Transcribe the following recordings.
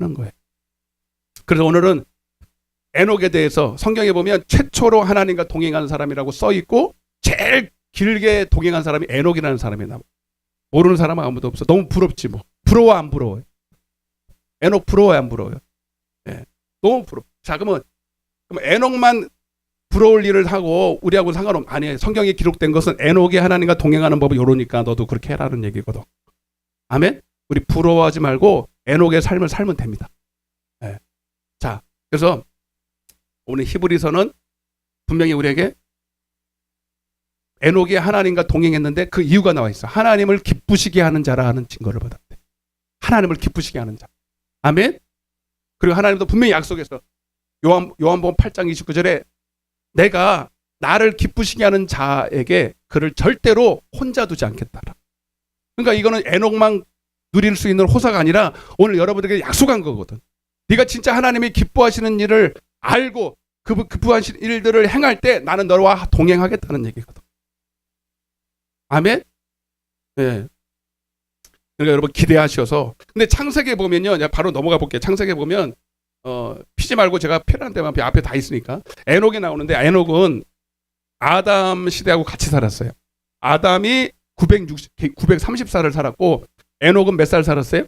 거예요. 그래서 오늘은 에녹에 대해서 성경에 보면 최초로 하나님과 동행한 사람이라고 써 있고 제일 길게 동행한 사람이 에녹이라는 사람이 나와. 모르는 사람은 아무도 없어. 너무 부럽지 뭐. 부러워 안 부러워요? 에녹 부러워요 안 부러워요? 예. 너무 부러워. 자 그럼 에녹만 부러울 일을 하고 우리하고는 상관없. 아니에요. 성경에 기록된 것은 에녹이 하나님과 동행하는 법을 요러니까 너도 그렇게 해라는 얘기거든. 아멘. 우리 부러워하지 말고 에녹의 삶을 살면 됩니다. 예. 자 그래서 오늘 히브리서는 분명히 우리에게 에녹이 하나님과 동행했는데 그 이유가 나와 있어. 하나님을 기쁘시게 하는 자라는 증거를 받았대. 하나님을 기쁘시게 하는 자. 아멘. 그리고 하나님도 분명히 약속했어. 요한복음 8장 29절에 내가 나를 기쁘시게 하는 자에게 그를 절대로 혼자 두지 않겠다. 그러니까 이거는 에녹만 누릴 수 있는 호사가 아니라 오늘 여러분들에게 약속한 거거든. 네가 진짜 하나님이 기뻐하시는 일을 알고 그 기뻐하시는 일들을 행할 때 나는 너와 동행하겠다는 얘기거든. 아멘? 네. 그러니까 여러분 기대하셔서. 근데 창세기에 보면요. 바로 넘어가 볼게요. 창세기에 보면 피지 말고 제가 필요한 데만 앞에 다 있으니까. 에녹이 나오는데 에녹은 아담 시대하고 같이 살았어요. 아담이 930살을 살았고 에녹은 몇 살 살았어요?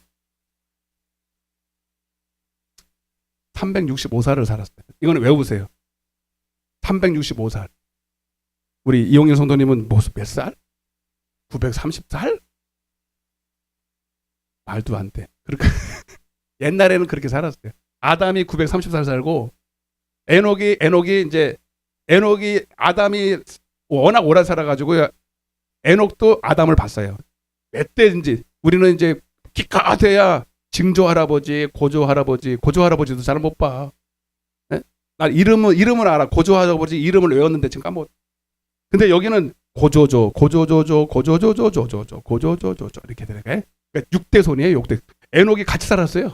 365살을 살았어요. 이거는 외우세요. 365살. 우리 이용현 성도님은 몇 살? 930살? 말도 안 돼. 그러니까 옛날에는 그렇게 살았어요. 아담이 930살 살고 에녹이 아담이 워낙 오래 살아가지고 에녹도 아담을 봤어요. 몇 대인지. 우리는 이제 기껏해야 증조 할아버지, 고조 할아버지도 잘 못 봐. 네? 나 이름은 알아. 고조 할아버지 이름을 외웠는데 지금 까먹었. 근데 여기는 고조조 이렇게 되네. 그러니까 6대 손이에요. 6대. 에녹이 같이 살았어요.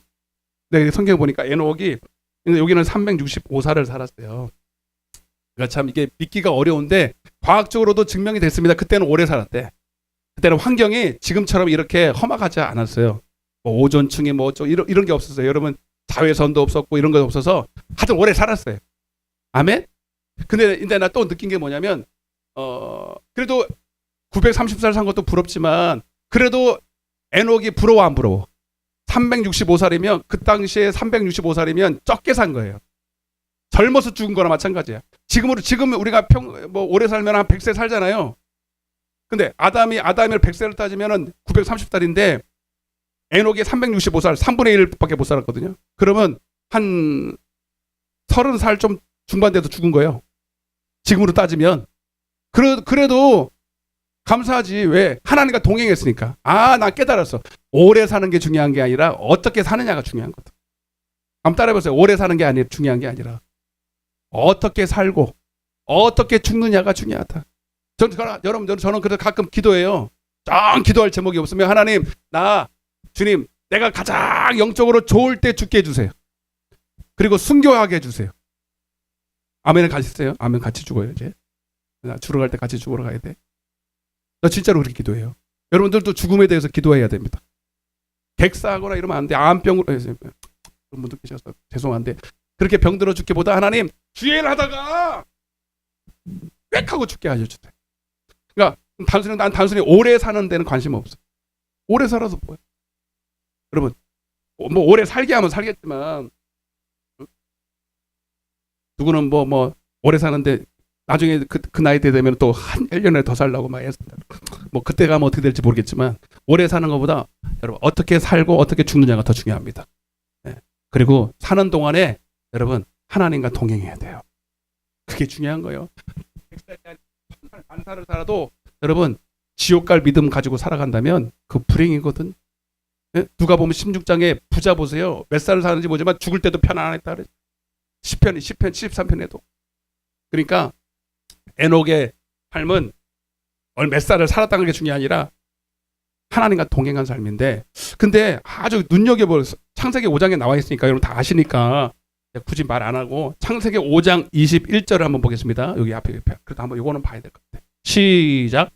네, 성경에 보니까 에녹이 여기는 365살을 살았어요. 그러니까 참 이게 믿기가 어려운데 과학적으로도 증명이 됐습니다. 그때는 오래 살았대. 그때는 환경이 지금처럼 이렇게 험악하지 않았어요. 뭐 오존층이 뭐 이런 게 없었어요. 여러분 자외선도 없었고 이런 거 없어서 하여튼 오래 살았어요. 아멘? 근데 나 또 느낀 게 뭐냐면 그래도 930살 산 것도 부럽지만 그래도 에녹이 부러워 안 부러워? 365살이면 그 당시에 365살이면 적게 산 거예요. 젊어서 죽은 거나 마찬가지야. 지금 우리가 오래 살면 한 100세 살잖아요. 근데 아담이 100세를 따지면은 930살인데 에녹이 365살, 3분의 1밖에 못 살았거든요. 그러면 한 30살 좀 중반 돼도 죽은 거예요. 지금으로 따지면. 그래도 감사하지. 왜? 하나님과 동행했으니까. 나 깨달았어. 오래 사는 게 중요한 게 아니라 어떻게 사느냐가 중요한 거다. 한번 따라해보세요. 오래 사는 게 중요한 게 아니라 어떻게 살고 어떻게 죽느냐가 중요하다. 여러분들 저는 그래서 가끔 기도해요. 좀 기도할 제목이 없으면 하나님 주님 내가 가장 영적으로 좋을 때 죽게 해주세요. 그리고 순교하게 해주세요. 아멘을 가시세요? 아멘 같이 죽어요 이제. 나 죽으러 갈 때 같이 죽으러 가야 돼. 나 진짜로 그렇게 기도해요. 여러분들도 죽음에 대해서 기도해야 됩니다. 객사하거나 이러면 안 돼. 암병으로 그런 분들 계셔서 죄송한데 그렇게 병들어 죽기보다 하나님 주의를 하다가 빽 하고 죽게 하셔주세요. 그러니까 난 단순히 오래 사는 데는 관심 없어. 오래 살아서 뭐야? 여러분 뭐 오래 살게 하면 살겠지만 누구는 뭐 오래 사는데 나중에 그 나이 때 되면 또 한 1년에 더 살라고 막 했습니다. 뭐 그때 가면 어떻게 될지 모르겠지만 오래 사는 것보다 여러분 어떻게 살고 어떻게 죽느냐가 더 중요합니다. 네. 그리고 사는 동안에 여러분 하나님과 동행해야 돼요. 그게 중요한 거예요. 100살, 1000살, 1000살을 살아도 여러분 지옥 갈 믿음 가지고 살아간다면 그 불행이거든. 네? 누가 보면 16장에 부자 보세요. 몇 살을 사는지 모르지만 죽을 때도 편안했다 그래. 10편, 73편에도. 그러니까 에녹의 삶은 몇 살을 살았다는 게 중요한 게 아니라 하나님과 동행한 삶인데 근데 아주 눈여겨볼 창세기 5장에 나와 있으니까 여러분 다 아시니까 굳이 말 안 하고 창세기 5장 21절을 한번 보겠습니다. 여기 앞에 그래도 한번 요거는 봐야 될 것 같아요. 시작.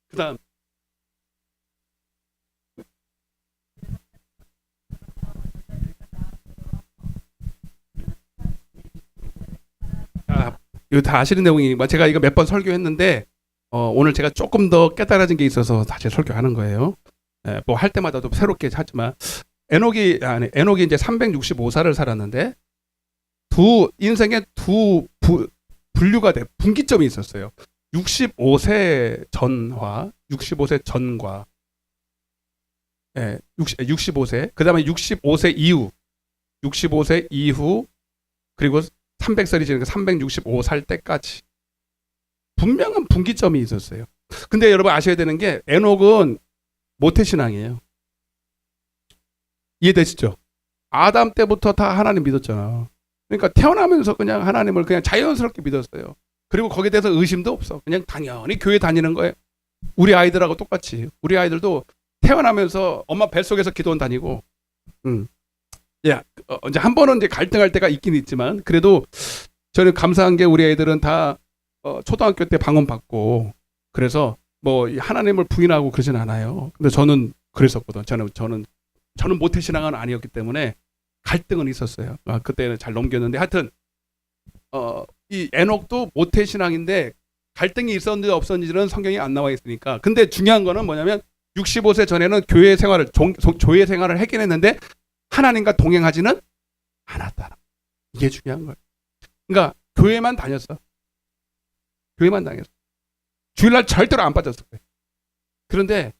그 다음 이거 다 아시는 내용이 제가 이거 몇 번 설교했는데 오늘 제가 조금 더 깨달아진 게 있어서 다시 설교하는 거예요. 뭐 할 때마다 또 새롭게 하지만 에녹이 이제 365살을 살았는데 인생에 분류가 돼 분기점이 있었어요. 65세 전과 65세 그다음에 65세 이후 그리고 300살이 지나니까 365살 때까지 분명한 분기점이 있었어요. 근데 여러분 아셔야 되는 게 에녹은 모태신앙이에요. 이해되시죠? 아담 때부터 다 하나님 믿었잖아. 그러니까 태어나면서 그냥 하나님을 그냥 자연스럽게 믿었어요. 그리고 거기에 대해서 의심도 없어. 그냥 당연히 교회 다니는 거예요. 우리 아이들하고 똑같이. 우리 아이들도 태어나면서 엄마 뱃속에서 기도원 다니고, 이제 한 번은 이제 갈등할 때가 있긴 있지만, 그래도 저는 감사한 게 우리 아이들은 다 초등학교 때 방언 받고, 그래서 뭐 하나님을 부인하고 그러진 않아요. 근데 저는 그랬었거든. 저는 모태신앙은 아니었기 때문에 갈등은 있었어요. 그때는 잘 넘겼는데 하여튼 이 에녹도 모태신앙인데 갈등이 있었는지 없었는지는 성경이 안 나와 있으니까. 근데 중요한 거는 뭐냐면 65세 전에는 교회 생활을 하긴 했는데 하나님과 동행하지는 않았다. 이게 중요한 거예요. 그러니까 교회만 다녔어. 교회만 다녔어. 주일날 절대로 안 빠졌을 거예요. 그런데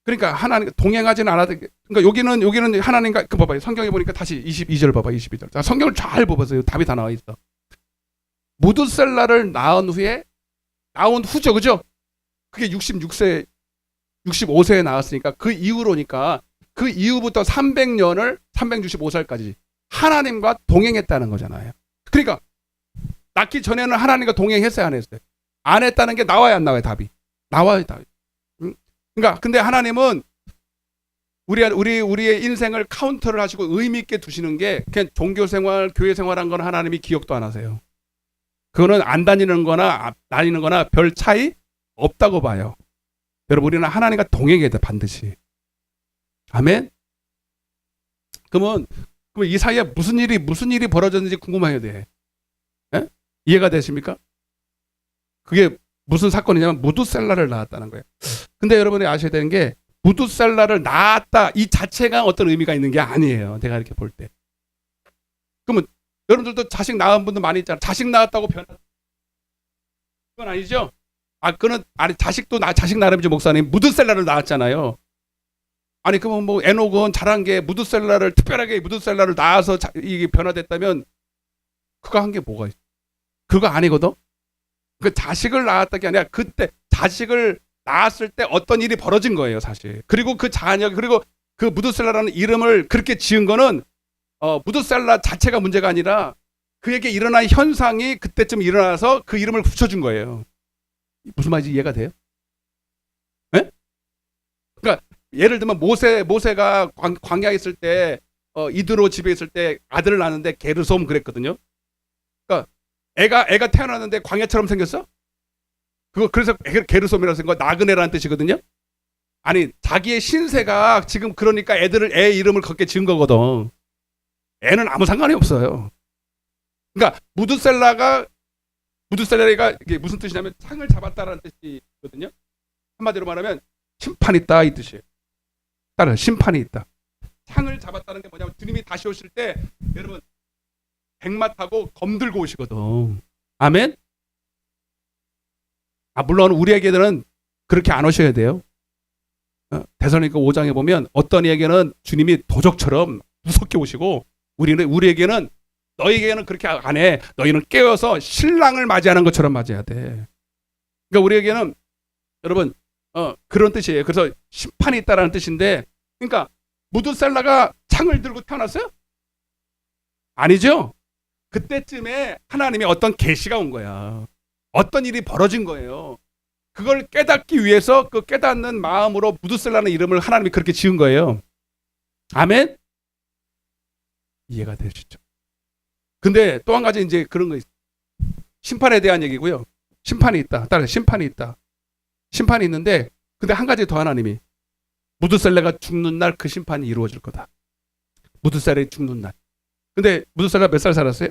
그러니까 하나님 동행하지는 않아도 그러니까 여기는 하나님과 그 봐봐요. 성경에 보니까 다시 22절 봐봐. 22절. 자, 성경을 잘 보세요. 답이 다 나와 있어. 무드셀라를 낳은 후죠. 그죠? 그게 65세에 나왔으니까 그 이후로니까 그 이후부터 300년을 365살까지 하나님과 동행했다는 거잖아요. 그러니까 낳기 전에는 하나님과 동행했어요, 안 했어요? 안 했다는 게 나와야 안 나와요, 답이. 나와요, 답이. 그러니까 근데 하나님은 우리의 인생을 카운터를 하시고 의미 있게 두시는 게 그냥 종교 생활, 교회 생활한 건 하나님이 기억도 안 하세요. 그거는 안 다니는 거나 다니는 거나 별 차이 없다고 봐요. 여러분 우리는 하나님과 동행해야 돼 반드시. 아멘. 그러면 이 사이에 무슨 일이 벌어졌는지 궁금해야 돼. 에? 이해가 되십니까? 그게 무슨 사건이냐면 무드셀라를 낳았다는 거예요. 근데 여러분이 아셔야 되는 게 무드셀라를 낳았다 이 자체가 어떤 의미가 있는 게 아니에요. 내가 이렇게 볼 때. 그러면 여러분들도 자식 낳은 분도 많이 있잖아. 자식 낳았다고 변한 그건 아니죠? 그거는 자식 나름이죠. 목사님 무드셀라를 낳았잖아요. 아니 그러면 뭐 에녹은 잘한 게 특별하게 무드셀라를 낳아서 이게 변화됐다면 그거 한 게 뭐가 있어? 그거 아니거든. 그 자식을 낳았다는 게 아니라 그때 자식을 낳았을 때 어떤 일이 벌어진 거예요, 사실. 그리고 그 자녀 그리고 그 무드셀라라는 이름을 그렇게 지은 거는 무드셀라 자체가 문제가 아니라 그에게 일어난 현상이 그때쯤 일어나서 그 이름을 붙여준 거예요. 무슨 말인지 이해가 돼요? 네? 그러니까 예를 들면 모세가 광야에 있을 때 이드로 집에 있을 때 아들을 낳았는데 게르솜 그랬거든요. 그러니까 애가 태어났는데 광야처럼 생겼어? 그래서 게르솜이라고 쓴 거 나그네라는 뜻이거든요. 아니 자기의 신세가 지금 그러니까 애 이름을 그렇게 지은 거거든. 애는 아무 상관이 없어요. 그러니까 무드셀라가 이게 무슨 뜻이냐면 상을 잡았다라는 뜻이거든요. 한마디로 말하면 심판이 있다 이 뜻이에요. 따라 심판이 있다. 상을 잡았다는 게 뭐냐면 주님이 다시 오실 때 여러분 백마 타고 검 들고 오시거든. 아멘. 물론 우리에게는 그렇게 안 오셔야 돼요. 데살로니가 5장에 보면 어떤 이에게는 주님이 도적처럼 무섭게 오시고 우리에게는 너희에게는 그렇게 안 해. 너희는 깨어서 신랑을 맞이하는 것처럼 맞이해야 돼. 그러니까 우리에게는 여러분 그런 뜻이에요. 그래서 심판이 있다라는 뜻인데 그러니까 무드셀라가 창을 들고 태어났어요? 아니죠. 그때쯤에 하나님의 어떤 계시가 온 거야. 어떤 일이 벌어진 거예요. 그걸 깨닫기 위해서 그 깨닫는 마음으로 무드셀라는 이름을 하나님이 그렇게 지은 거예요. 아멘? 이해가 되시죠? 근데 또 한 가지 이제 그런 거 있어요. 심판에 대한 얘기고요. 심판이 있다. 따라서 심판이 있다. 심판이 있는데 근데 한 가지 더 하나님이 무드셀라가 죽는 날 그 심판이 이루어질 거다. 무드셀라가 죽는 날. 근데 무드셀라 몇 살 살았어요?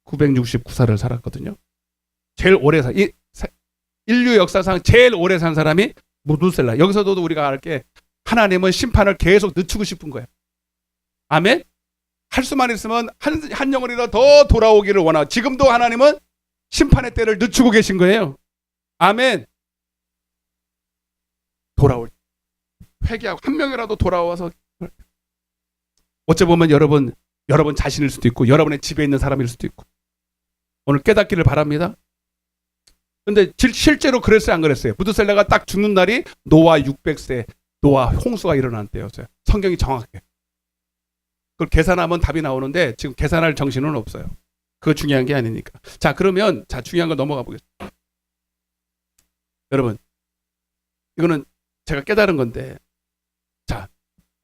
969살을 살았거든요. 제일 오래 인류 역사상 제일 오래 산 사람이 무두셀라. 여기서도 우리가 알 게 하나님은 심판을 계속 늦추고 싶은 거예요. 아멘. 할 수만 있으면 한 영혼이라도 더 돌아오기를 원하고, 지금도 하나님은 심판의 때를 늦추고 계신 거예요. 아멘. 돌아올 회개하고 한 명이라도 돌아와서, 어찌 보면 여러분 자신일 수도 있고 여러분의 집에 있는 사람일 수도 있고, 오늘 깨닫기를 바랍니다. 근데 실제로 그랬어요, 안 그랬어요? 무드셀라가 딱 죽는 날이 노아 600세, 노아 홍수가 일어난 때였어요. 성경이 정확해요. 그걸 계산하면 답이 나오는데 지금 계산할 정신은 없어요. 그거 중요한 게 아니니까. 자, 그러면 중요한 거 넘어가 보겠습니다. 여러분, 이거는 제가 깨달은 건데, 자,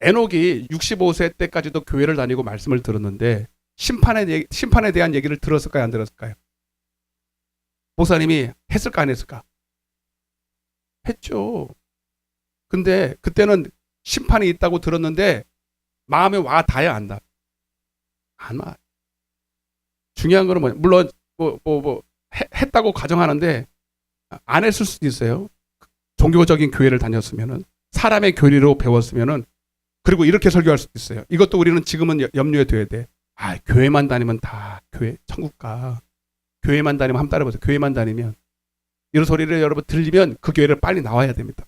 에녹이 65세 때까지도 교회를 다니고 말씀을 들었는데 심판에 대한 얘기를 들었을까요, 안 들었을까요? 목사님이 했을까, 안 했을까? 했죠. 근데 그때는 심판이 있다고 들었는데 마음에 와 닿아야 안다. 안 와. 중요한 거는 뭐냐? 물론 했다고 가정하는데 안 했을 수도 있어요. 종교적인 교회를 다녔으면은, 사람의 교리로 배웠으면은, 그리고 이렇게 설교할 수도 있어요. 이것도 우리는 지금은 염려해 둬야 돼. 교회만 다니면 다 교회 천국 가. 교회만 다니면 한번 따라보세요. 교회만 다니면, 이런 소리를 여러분 들리면 그 교회를 빨리 나와야 됩니다.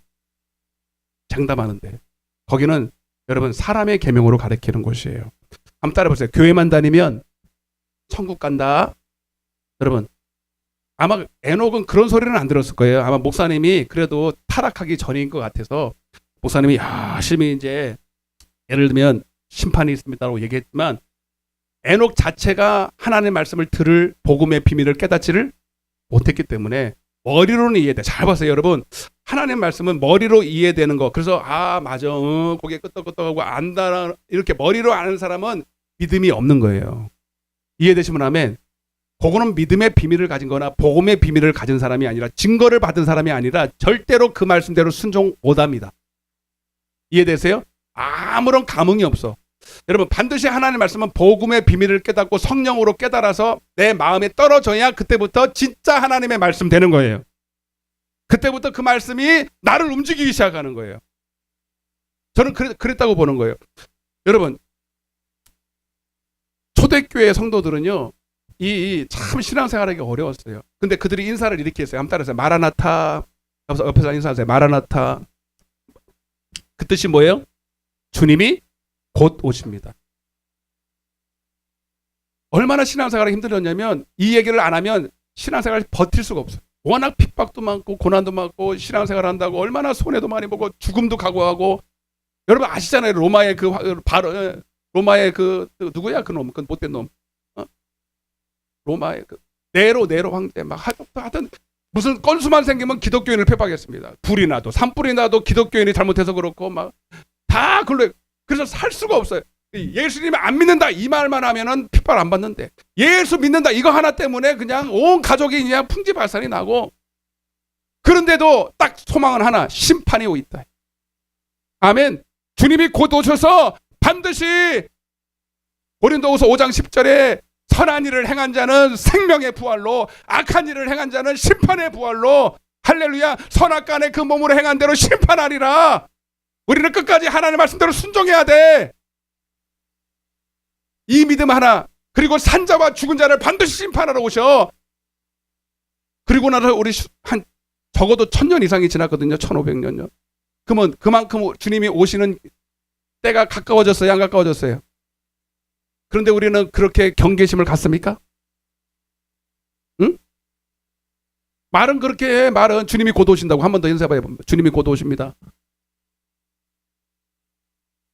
장담하는데 거기는 여러분 사람의 계명으로 가르치는 곳이에요. 한번 따라보세요. 교회만 다니면 천국 간다. 여러분, 아마 에녹은 그런 소리는 안 들었을 거예요. 아마 목사님이 그래도 타락하기 전인 것 같아서 목사님이 열심히 이제 예를 들면 심판이 있습니다라고 얘기했지만, 에녹 자체가 하나님의 말씀을 들을 복음의 비밀을 깨닫지를 못했기 때문에 머리로는 이해돼. 잘 보세요, 여러분. 하나님의 말씀은 머리로 이해되는 거. 그래서 맞아, 고개 끄덕끄덕하고 안다, 이렇게 머리로 아는 사람은 믿음이 없는 거예요. 이해되시면 아멘. 그거는 믿음의 비밀을 가진 거나 복음의 비밀을 가진 사람이 아니라, 증거를 받은 사람이 아니라 절대로 그 말씀대로 순종 못합니다. 이해되세요? 아무런 감흥이 없어. 여러분, 반드시 하나님의 말씀은 복음의 비밀을 깨닫고 성령으로 깨달아서 내 마음에 떨어져야 그때부터 진짜 하나님의 말씀 되는 거예요. 그때부터 그 말씀이 나를 움직이기 시작하는 거예요. 저는 그랬다고 보는 거예요. 여러분, 초대교회 성도들은요, 참 신앙생활하기 어려웠어요. 근데 그들이 인사를 이렇게 했어요. 한번 따라하세요. 마라나타. 옆에서 인사하세요. 마라나타. 그 뜻이 뭐예요? 주님이 곧 오십니다. 얼마나 신앙생활이 힘들었냐면, 이 얘기를 안 하면 신앙생활을 버틸 수가 없어요. 워낙 핍박도 많고 고난도 많고, 신앙생활 한다고 얼마나 손해도 많이 보고 죽음도 각오하고. 여러분 아시잖아요. 로마의 누구야 그 놈, 그 못된 놈. 로마의 네로 황제 막 하여튼 무슨 건수만 생기면 기독교인을 핍박했습니다. 불이 나도 산불이 나도 기독교인이 잘못해서 그렇고 막 다 그래서 살 수가 없어요. 예수님을 안 믿는다 이 말만 하면은 핍박 안 받는데, 예수 믿는다 이거 하나 때문에 그냥 온 가족이 그냥 풍지발산이 나고. 그런데도 딱 소망은 하나, 심판이 오 있다. 아멘. 주님이 곧 오셔서 반드시 고린도후서 5장 10절에 선한 일을 행한 자는 생명의 부활로, 악한 일을 행한 자는 심판의 부활로, 할렐루야, 선악간에 그 몸으로 행한 대로 심판하리라. 우리는 끝까지 하나님의 말씀대로 순종해야 돼. 이 믿음 하나, 그리고 산자와 죽은 자를 반드시 심판하러 오셔. 그리고 나서 우리 적어도 1000년 이상이 지났거든요. 1500년요. 그러면 그만큼 주님이 오시는 때가 가까워졌어요, 안 가까워졌어요? 그런데 우리는 그렇게 경계심을 갖습니까? 응? 말은 그렇게 해. 말은 주님이 곧 오신다고. 한 번 더 인사해 보면 주님이 곧 오십니다.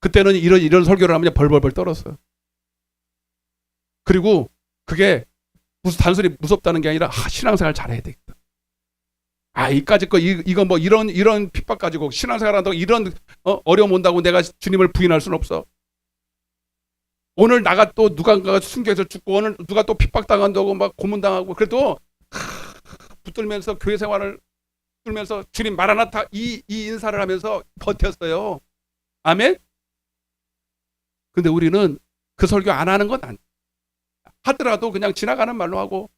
그때는 이런 설교를 하면 벌벌벌 떨었어요. 그리고 그게 단순히 무섭다는 게 아니라 신앙생활 잘해야 되겠다. 이까짓 거 이거 뭐 이런 핍박 가지고 신앙생활 한다고 이런 어려움 온다고 내가 주님을 부인할 수는 없어. 오늘 나가 또 누군가가 순교해서 죽고, 오늘 누가 또 핍박당한다고 막 고문당하고, 그래도 붙들면서 교회 생활을 붙들면서 주님 마라나타 이 인사를 하면서 버텼어요. 아멘. 근데 우리는 그 설교 안 하는 건 하더라도 그냥 지나가는 말로 하고,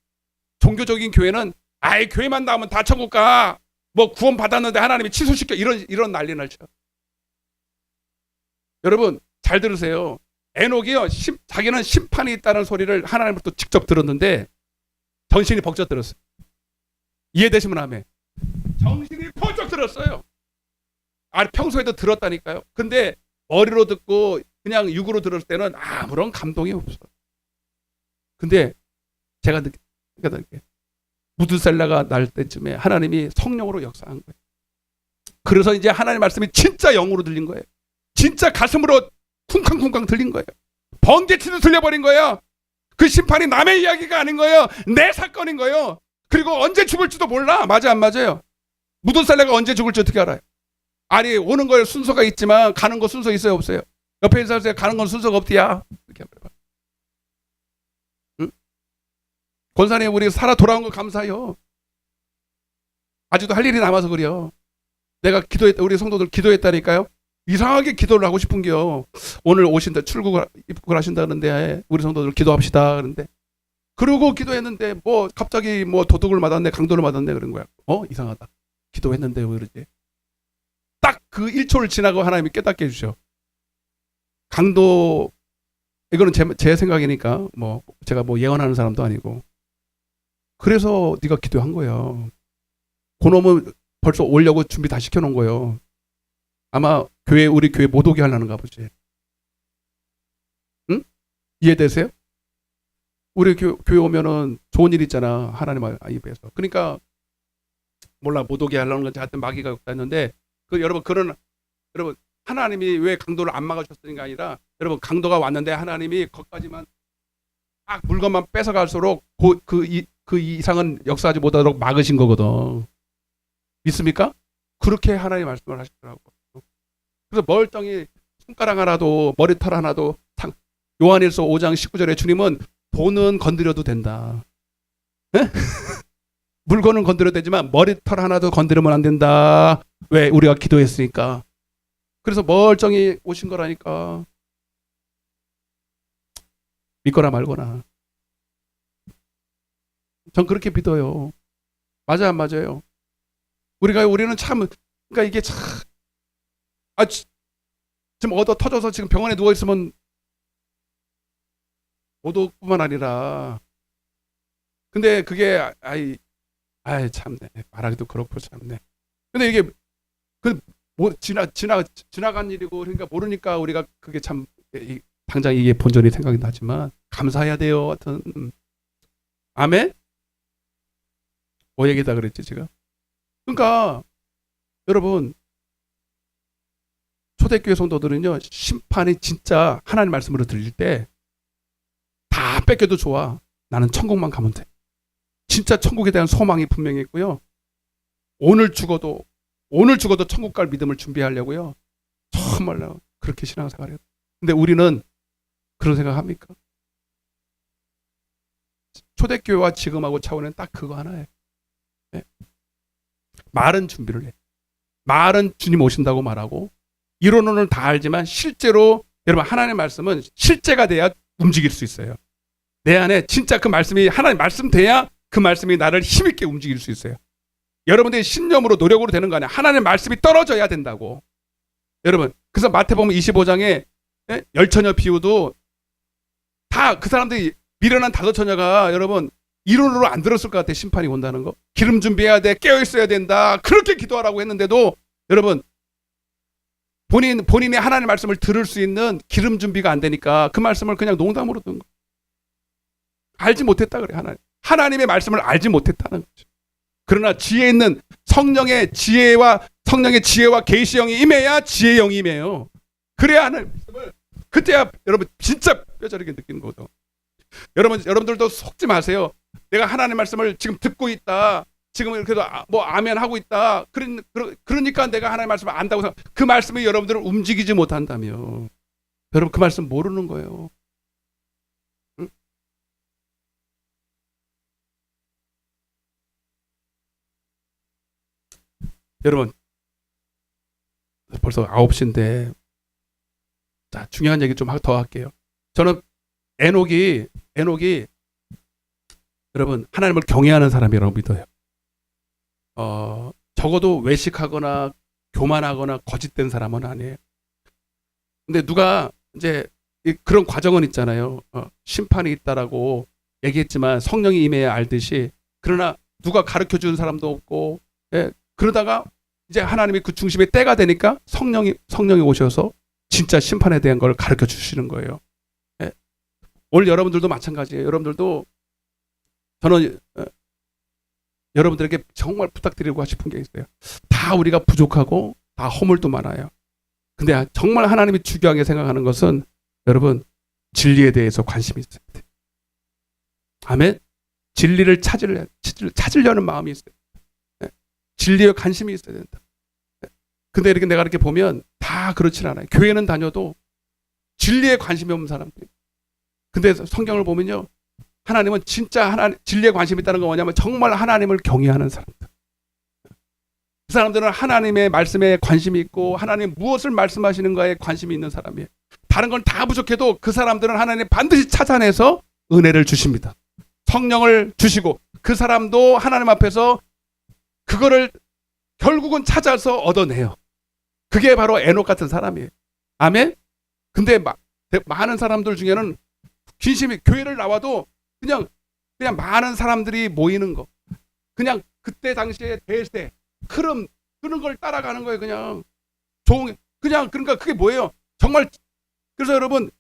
종교적인 교회는 아예 교회만 나오면 다 천국 가. 뭐 구원 받았는데 하나님이 취소시켜. 이런 난리를 쳐. 여러분 잘 들으세요. 에녹이요, 자기는 심판이 있다는 소리를 하나님부터 직접 들었는데 정신이 벅적 들었어요. 이해되시면 하면 정신이 벅적 들었어요. 아니 평소에도 들었다니까요. 근데 머리로 듣고 그냥 육으로 들을 때는 아무런 감동이 없어. 근데 제가 느끼게 무드셀라가 날 때쯤에 하나님이 성령으로 역사한 거예요. 그래서 이제 하나님 말씀이 진짜 영으로 들린 거예요. 진짜 가슴으로 쿵쾅쿵쾅 들린 거예요. 번개치듯 들려버린 거예요. 그 심판이 남의 이야기가 아닌 거예요. 내 사건인 거예요. 그리고 언제 죽을지도 몰라. 맞아 안 맞아요? 무드셀라가 언제 죽을지 어떻게 알아요? 아니 오는 거에 순서가 있지만 가는 거 순서 있어요 없어요? 옆에 있는 사람 가는 건 순서가 없디야. 이렇게 말해봐. 응? 권사님 우리 살아 돌아온 거 감사해요. 아직도 할 일이 남아서 그래요. 내가 우리 성도들 기도했다니까요. 이상하게 기도를 하고 싶은겨. 오늘 오신다 입국을 하신다는데 우리 성도들 기도합시다 그런데, 그러고 기도했는데 뭐 갑자기 뭐 도둑을 맞았네 강도를 맞았네 그런 거야. 이상하다. 기도했는데 왜 그러지? 딱 그 1초를 지나고 하나님이 깨닫게 해주셔. 강도, 이거는 제 생각이니까 뭐 제가 뭐 예언하는 사람도 아니고, 그래서 네가 기도한 거예요. 그놈은 벌써 오려고 준비 다 시켜놓은 거예요. 아마 우리 교회 못 오게 하려는가 보지. 응? 이해되세요? 우리 교회 오면은 좋은 일 있잖아. 하나님 입에서. 그러니까 몰라 못 오게 하려는 건지 하여튼 마귀가 했는데, 여러분 하나님이 왜 강도를 안 막아주셨으니까 아니라, 여러분 강도가 왔는데 하나님이 거기까지만 딱 물건만 뺏어갈수록 그 이상은 역사하지 못하도록 막으신 거거든. 믿습니까? 그렇게 하나님 말씀을 하시더라고. 그래서 멀쩡히 손가락 하나도 머리털 하나도, 요한일서 5장 19절에 주님은 돈은 건드려도 된다. 물건은 건드려도 되지만 머리털 하나도 건드리면 안 된다. 왜? 우리가 기도했으니까. 그래서 멀쩡히 오신 거라니까. 믿거나 말거나. 전 그렇게 믿어요. 맞아 안 맞아요? 우리는 참, 그러니까 이게 참, 지금 얻어 터져서 지금 병원에 누워 있으면 오도뿐만 아니라, 근데 그게 참네, 말하기도 그렇고 참네. 근데 이게 뭐 지나간 일이고, 그러니까 모르니까 우리가 그게 참 당장 이게 본전이 생각이 나지만 감사해야 돼요. 하여튼 아멘. 뭐 얘기다 그랬지 지금? 그러니까 여러분 초대교회 성도들은요, 심판이 진짜 하나님 말씀으로 들릴 때 다 뺏겨도 좋아. 나는 천국만 가면 돼. 진짜 천국에 대한 소망이 분명히 있고요. 오늘 죽어도 천국 갈 믿음을 준비하려고요. 정말로 그렇게 신앙생활해요. 근데 우리는 그런 생각합니까? 초대교회와 지금하고 차원은 딱 그거 하나예요. 네. 말은 준비를 해. 말은 주님 오신다고 말하고, 이론을 다 알지만 실제로 여러분 하나님의 말씀은 실제가 돼야 움직일 수 있어요. 내 안에 진짜 그 말씀이 하나님 말씀 돼야 그 말씀이 나를 힘있게 움직일 수 있어요. 여러분들이 신념으로 노력으로 되는 거 아니야. 하나님의 말씀이 떨어져야 된다고. 여러분 그래서 마태복음 25장에 열처녀 비유도 다 그 사람들이 미련한 다섯 처녀가 여러분 이론으로 안 들었을 것 같아. 심판이 온다는 거. 기름 준비해야 돼. 깨어 있어야 된다. 그렇게 기도하라고 했는데도 여러분 본인이 하나님의 말씀을 들을 수 있는 기름 준비가 안 되니까 그 말씀을 그냥 농담으로 듣는 거. 알지 못했다 그래. 하나님의 말씀을 알지 못했다는 거죠. 그러나 지혜 있는 성령의 지혜와 계시 영이 임해야 지혜 영이 임해요. 그래야 하나님 말씀을 그때야 여러분 진짜 뼈저리게 느끼는 거죠. 여러분들도 속지 마세요. 내가 하나님의 말씀을 지금 듣고 있다. 지금 그래도 뭐 아멘 하고 있다. 그러니까 내가 하나님의 말씀을 안다고 생각. 그 말씀이 여러분들을 움직이지 못한다며. 여러분 그 말씀 모르는 거예요. 응? 여러분 벌써 9시인데 자 중요한 얘기 좀 더 할게요. 저는 에녹이 여러분 하나님을 경외하는 사람이라고 믿어요. 적어도 외식하거나 교만하거나 거짓된 사람은 아니에요. 근데 누가 이제 그런 과정은 있잖아요. 심판이 있다라고 얘기했지만 성령이 임해야 알듯이, 그러나 누가 가르쳐 주는 사람도 없고, 예, 그러다가 이제 하나님이 그 중심에 때가 되니까 성령이 오셔서 진짜 심판에 대한 걸 가르쳐 주시는 거예요. 예. 오늘 여러분들도 마찬가지예요. 여러분들도 저는 여러분들에게 정말 부탁드리고 싶은 게 있어요. 다 우리가 부족하고 다 허물도 많아요. 근데 정말 하나님이 중요하게 생각하는 것은 여러분 진리에 대해서 관심이 있어야 돼요. 아멘. 진리를 찾으려는 마음이 있어요. 진리에 관심이 있어야 된다. 근데 이렇게 내가 이렇게 보면 다 그렇진 않아요. 교회는 다녀도 진리에 관심이 없는 사람들. 근데 성경을 보면요, 하나님은 진짜 진리에 관심이 있다는 건 뭐냐면 정말 하나님을 경외하는 사람들. 그 사람들은 하나님의 말씀에 관심이 있고 하나님 무엇을 말씀하시는가에 관심이 있는 사람이에요. 다른 건 다 부족해도 그 사람들은 하나님 반드시 찾아내서 은혜를 주십니다. 성령을 주시고 그 사람도 하나님 앞에서 그거를 결국은 찾아서 얻어내요. 그게 바로 에녹 같은 사람이에요. 아멘? 근데 많은 사람들 중에는 귀신이 교회를 나와도 그냥 많은 사람들이 모이는 거, 그냥 그때 당시에 대세 흐름 그런 걸 따라가는 거예요. 그냥 그러니까 그게 뭐예요? 정말. 그래서 여러분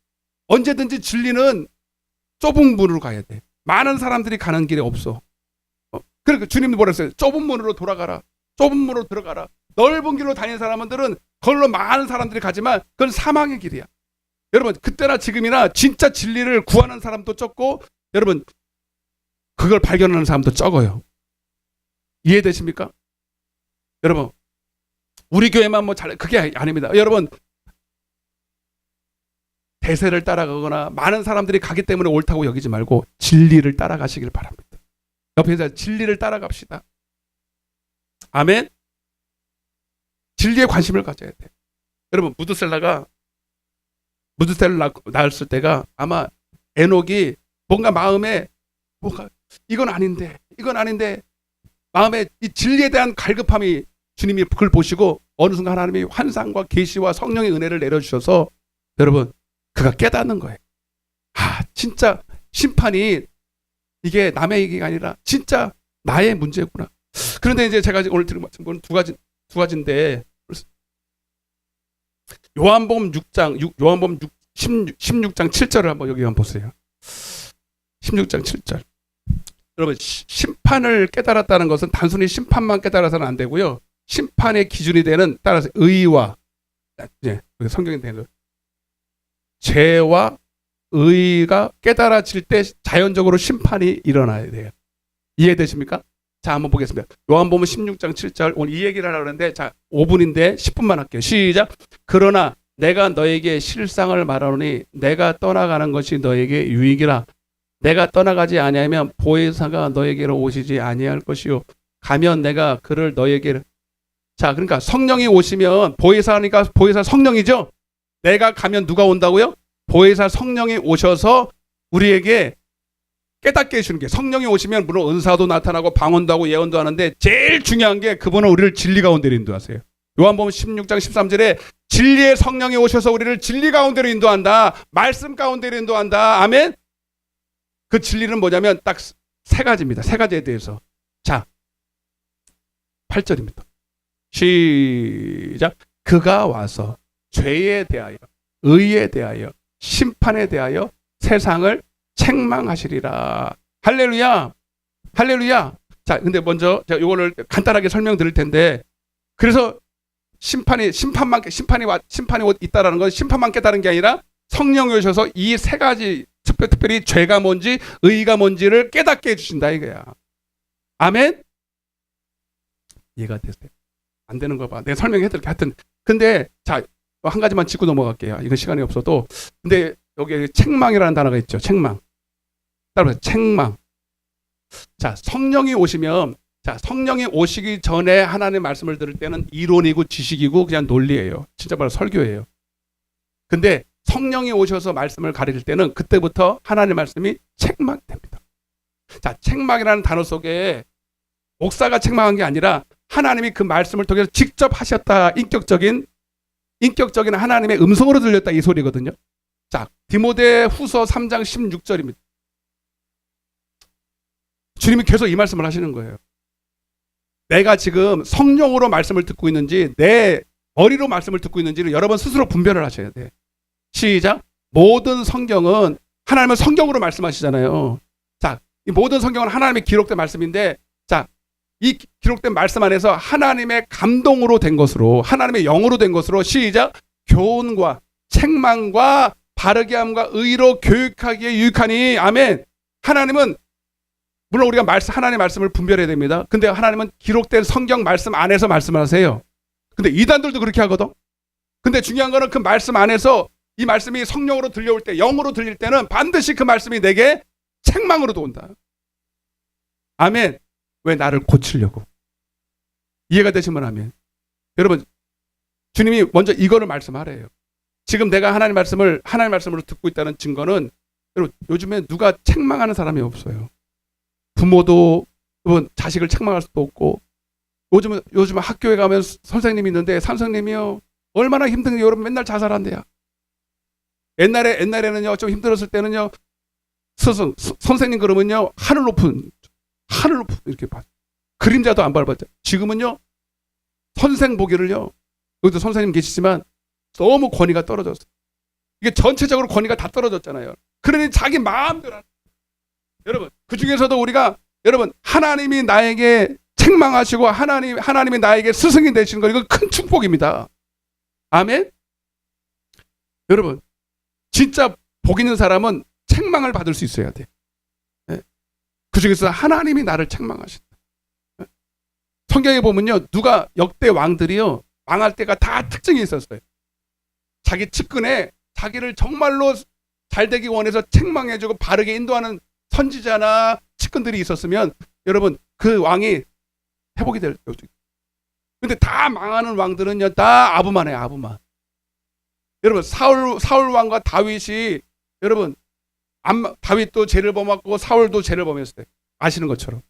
언제든지 진리는 좁은 문으로 가야 돼. 많은 사람들이 가는 길이 없어. 그러니까 주님도 뭐라 했어요? 좁은 문으로 돌아가라. 좁은 문으로 들어가라. 넓은 길로 다니는 사람들은 그걸로 많은 사람들이 가지만 그건 사망의 길이야. 여러분 그때나 지금이나 진짜 진리를 구하는 사람도 적고, 여러분 그걸 발견하는 사람도 적어요. 이해되십니까? 여러분 우리 교회만 그게 아닙니다. 여러분 대세를 따라가거나 많은 사람들이 가기 때문에 옳다고 여기지 말고 진리를 따라가시길 바랍니다. 옆에서 진리를 따라갑시다. 아멘. 진리에 관심을 가져야 돼요. 여러분 무드셀라를 낳았을 때가 아마 에녹이 뭔가 마음에 이건 아닌데 마음에 이 진리에 대한 갈급함이, 주님이 그걸 보시고 어느 순간 하나님이 환상과 계시와 성령의 은혜를 내려주셔서 여러분 그가 깨닫는 거예요. 진짜 심판이 이게 남의 얘기가 아니라 진짜 나의 문제구나. 그런데 이제 제가 오늘 들은 말씀은 두 가지인데, 요한복음 16장 7절을 한번 여기 한번 보세요. 16장 7절. 여러분 심판을 깨달았다는 것은 단순히 심판만 깨달아서는 안 되고요. 심판의 기준이 되는 따라서 의와 성경에 되는 죄와 의가 깨달아질 때 자연적으로 심판이 일어나야 돼요. 이해되십니까? 자, 한번 보겠습니다. 요한복음 16장 7절. 오늘 이 얘기를 하려고 하는데, 자, 5분인데 10분만 할게요. 시작. 그러나 내가 너에게 실상을 말하노니 내가 떠나가는 것이 너에게 유익이라. 내가 떠나가지 아니하면 보혜사가 너에게로 오시지 아니할 것이요. 가면 내가 그를 너에게. 자, 그러니까 성령이 오시면, 보혜사니까 보혜사 성령이죠. 내가 가면 누가 온다고요? 보혜사 성령이 오셔서 우리에게 깨닫게 해주는 게, 성령이 오시면 물론 은사도 나타나고 방언도 하고 예언도 하는데 제일 중요한 게 그분은 우리를 진리 가운데로 인도하세요. 요한복음 16장 13절에 진리의 성령이 오셔서 우리를 진리 가운데로 인도한다. 말씀 가운데로 인도한다. 아멘. 그 진리는 뭐냐면 딱 세 가지입니다. 세 가지에 대해서. 자, 8절입니다. 시작. 그가 와서 죄에 대하여 의에 대하여 심판에 대하여 세상을 책망하시리라. 할렐루야. 할렐루야. 자, 근데 먼저 제가 이거를 간단하게 설명드릴 텐데, 그래서 심판이 있다라는 건 심판만 깨달은 게 아니라 성령이 오셔서 이 세 가지, 특별히 죄가 뭔지 의가 뭔지를 깨닫게 해주신다 이거야. 아멘. 이해가 되세요? 안 되는 거 봐. 내가 설명해드릴게. 하여튼 근데 자, 한 가지만 짚고 넘어갈게요. 이건 시간이 없어도. 근데 여기 책망이라는 단어가 있죠. 책망. 따라서 책망. 자, 성령이 오시기 전에 하나님의 말씀을 들을 때는 이론이고 지식이고 그냥 논리예요. 진짜 바로 설교예요. 근데 성령이 오셔서 말씀을 가르칠 때는 그때부터 하나님의 말씀이 책망됩니다. 자, 책망이라는 단어 속에 목사가 책망한 게 아니라 하나님이 그 말씀을 통해서 직접 하셨다. 인격적인 하나님의 음성으로 들렸다. 이 소리거든요. 자, 디모데 후서 3장 16절입니다. 주님이 계속 이 말씀을 하시는 거예요. 내가 지금 성령으로 말씀을 듣고 있는지 내 머리로 말씀을 듣고 있는지를 여러분 스스로 분별을 하셔야 돼. 시작. 모든 성경은 하나님은 성경으로 말씀하시잖아요. 자, 이 모든 성경은 하나님의 기록된 말씀인데, 자, 이 기록된 말씀 안에서 하나님의 감동으로 된 것으로, 하나님의 영으로 된 것으로, 시작. 교훈과 책망과 바르게 함과 의로 교육하기에 유익하니. 아멘. 하나님은 물론 우리가 하나님의 말씀을 분별해야 됩니다. 근데 하나님은 기록된 성경 말씀 안에서 말씀을 하세요. 근데 이단들도 그렇게 하거든. 근데 중요한 거는 그 말씀 안에서 이 말씀이 성령으로 들려올 때, 영으로 들릴 때는 반드시 그 말씀이 내게 책망으로도 온다. 아멘. 왜? 나를 고치려고. 이해가 되시면 아멘. 여러분, 주님이 먼저 이거를 말씀하래요. 지금 내가 하나님 말씀으로 듣고 있다는 증거는, 여러분, 요즘에 누가 책망하는 사람이 없어요. 부모도 여러분 자식을 책망할 수도 없고, 요즘 학교에 가면 선생님이 있는데, 선생님이요 얼마나 힘든지 여러분 맨날 자살한대요. 옛날에는요 좀 힘들었을 때는요 선생님 그러면요 하늘 높은 이렇게 봐. 그림자도 안 밟았죠. 지금은요 선생 보기를요, 여기도 선생님 계시지만 너무 권위가 떨어졌어요. 이게 전체적으로 권위가 다 떨어졌잖아요. 그러니 자기 마음대로. 여러분, 그 중에서도 우리가, 여러분, 하나님이 나에게 책망하시고 하나님이 나에게 스승이 되시는 거, 이건 큰 축복입니다. 아멘. 여러분, 진짜 복 있는 사람은 책망을 받을 수 있어야 돼. 네. 그 중에서 하나님이 나를 책망하신다. 네. 성경에 보면요, 누가 역대 왕들이요 망할 때가 다 특징이 있었어요. 자기 측근에 자기를 정말로 잘되기 원해서 책망해주고 바르게 인도하는 선지자나 측근들이 있었으면, 여러분, 그 왕이 회복이 될 때도 있고. 근데 다 망하는 왕들은요 다 아부만 해요. 아부만. 여러분, 사울 왕과 다윗이, 여러분, 다윗도 죄를 범했고 사울도 죄를 범했어요. 아시는 것처럼.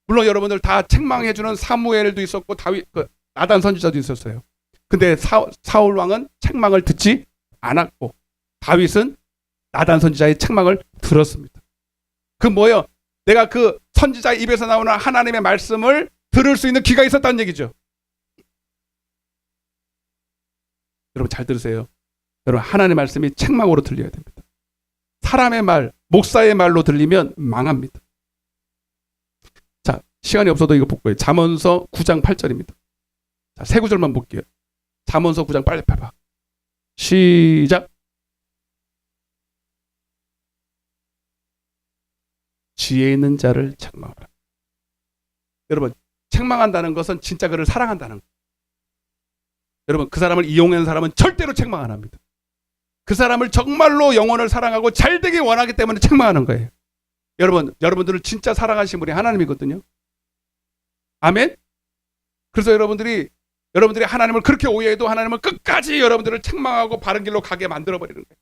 물론 여러분들 다 책망해주는 사무엘도 있었고 나단 선지자도 있었어요. 근데 사울 왕은 책망을 듣지 않았고, 다윗은 나단 선지자의 책망을 들었습니다. 그 뭐예요? 내가 그 선지자의 입에서 나오는 하나님의 말씀을 들을 수 있는 귀가 있었다는 얘기죠. 여러분 잘 들으세요. 여러분, 하나님의 말씀이 책망으로 들려야 됩니다. 사람의 말, 목사의 말로 들리면 망합니다. 자, 시간이 없어도 이거 볼 거예요. 잠언서 9장 8절입니다. 자, 세 구절만 볼게요. 잠언서 9장 빨리 봐봐. 시작. 지혜 있는 자를 책망하라. 여러분, 책망한다는 것은 진짜 그를 사랑한다는 거예요. 여러분, 그 사람을 이용하는 사람은 절대로 책망 안 합니다. 그 사람을 정말로 영혼을 사랑하고 잘되기 원하기 때문에 책망하는 거예요. 여러분들을 진짜 사랑하신 분이 하나님이거든요. 아멘. 그래서 여러분들이 하나님을 그렇게 오해해도 하나님은 끝까지 여러분들을 책망하고 바른 길로 가게 만들어버리는 거예요.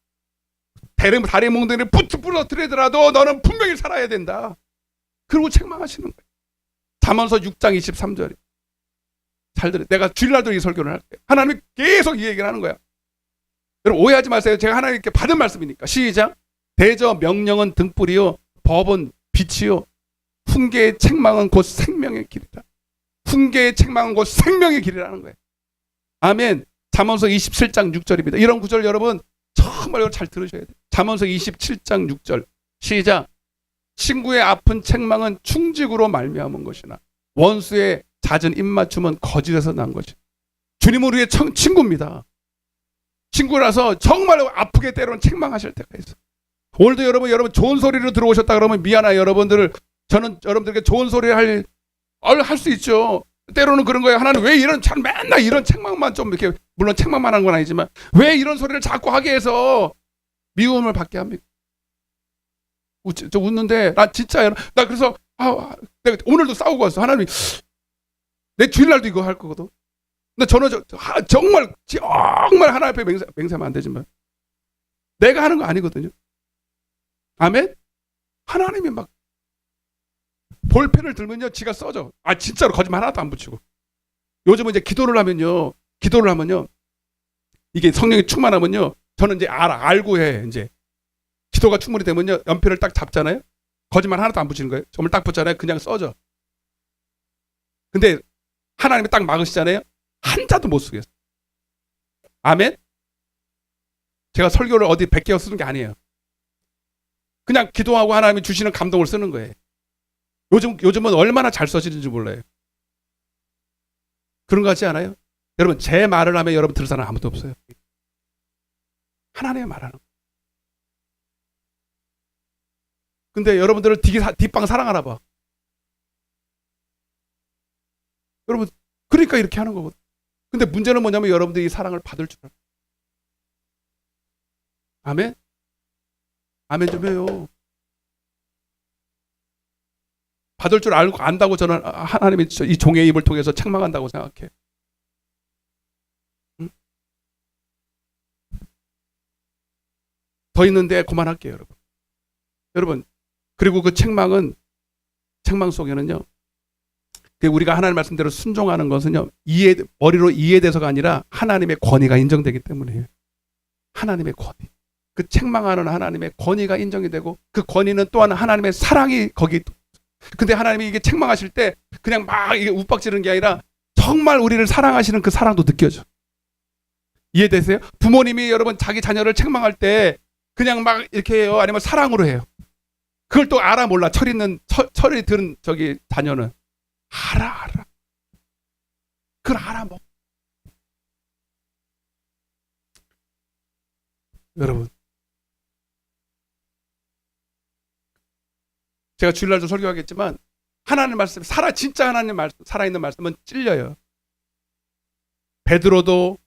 다리 몽둥이를 부러뜨리더라도 너는 분명히 살아야 된다. 그리고 책망하시는 거예요. 잠언서 6장 23절에. 잘 들어요. 내가 주일날도 이 설교를 할게요. 하나님이 계속 이 얘기를 하는 거야. 여러분 오해하지 마세요. 제가 하나님께 받은 말씀이니까. 시작. 대저 명령은 등불이요 법은 빛이요 훈계의 책망은 곧 생명의 길이다. 훈계의 책망은 곧 생명의 길이라는 거예요. 아멘. 잠언서 27장 6절입니다. 이런 구절 여러분 정말 잘 들으셔야 돼요. 잠언서 27장 6절. 시작. 친구의 아픈 책망은 충직으로 말미암은 것이나 원수의 잦은 입맞춤은 거짓에서 난 것이. 주님은 우리의 친구입니다. 친구라서 정말 아프게 때로는 책망하실 때가 있어요. 오늘도 여러분 좋은 소리로 들어오셨다 그러면 미안해요. 저는 여러분들에게 좋은 소리를 할 수 있죠. 때로는 그런 거예요. 하나님 왜 맨날 이런 책망만 좀 이렇게, 물론 책망만 하는 건 아니지만 왜 이런 소리를 자꾸 하게 해서 미움을 받게 합니까? 저 웃는데 나 그래서 내가 오늘도 싸우고 왔어. 하나님 내 주일날도 이거 할 거거든. 근데 저는 정말 하나님 앞에 맹세하면 안 되지만 내가 하는 거 아니거든요. 아멘. 하나님이 막 볼펜을 들면요 지가 써져. 아 진짜로 거짓말 하나도 안 붙이고. 요즘은 이제 기도를 하면요 이게 성령이 충만하면요 저는 이제 알고 해. 이제 기도가 충분히 되면요 연필을 딱 잡잖아요. 거짓말 하나도 안 붙이는 거예요. 점을 딱 붙잖아요. 그냥 써져. 근데 하나님이 딱 막으시잖아요. 한자도 못 쓰겠어. 아멘? 제가 설교를 어디 100개어 쓰는 게 아니에요. 그냥 기도하고 하나님이 주시는 감동을 쓰는 거예요. 요즘은 얼마나 잘 써지는지 몰라요. 그런 거 같지 않아요? 여러분 제 말을 하면 여러분 들을 사람 아무도 없어요. 하나님의 말하는 거. 근데 여러분들은 뒷방 사랑하나 봐. 여러분 그러니까 이렇게 하는 거거든. 근데 문제는 뭐냐면 여러분들이 이 사랑을 받을 줄 알아요. 아멘? 아멘 좀 해요. 받을 줄 알고 안다고 저는 하나님이 이 종의 입을 통해서 책망한다고 생각해요. 응? 더 있는데 그만할게요, 여러분. 여러분 그리고 그 책망 속에는요. 우리가 하나님 말씀대로 순종하는 것은요. 머리로 이해돼서가 아니라 하나님의 권위가 인정되기 때문이에요. 하나님의 권위. 그 책망하는 하나님의 권위가 인정이 되고 그 권위는 또한 하나님의 사랑이 거기. 근데 하나님이 이게 책망하실 때 그냥 막 이게 욱박지르는 게 아니라 정말 우리를 사랑하시는 그 사랑도 느껴져. 이해되세요? 부모님이 여러분 자기 자녀를 책망할 때 그냥 막 이렇게 해요? 아니면 사랑으로 해요? 그걸 또 알아 몰라. 철이 들은 저기 자녀는 알아. 그걸 알아 뭐. 여러분 제가 주일날도 설교하겠지만 하나님 말씀 진짜 하나님 말씀 살아있는 말씀은 찔려요. 베드로도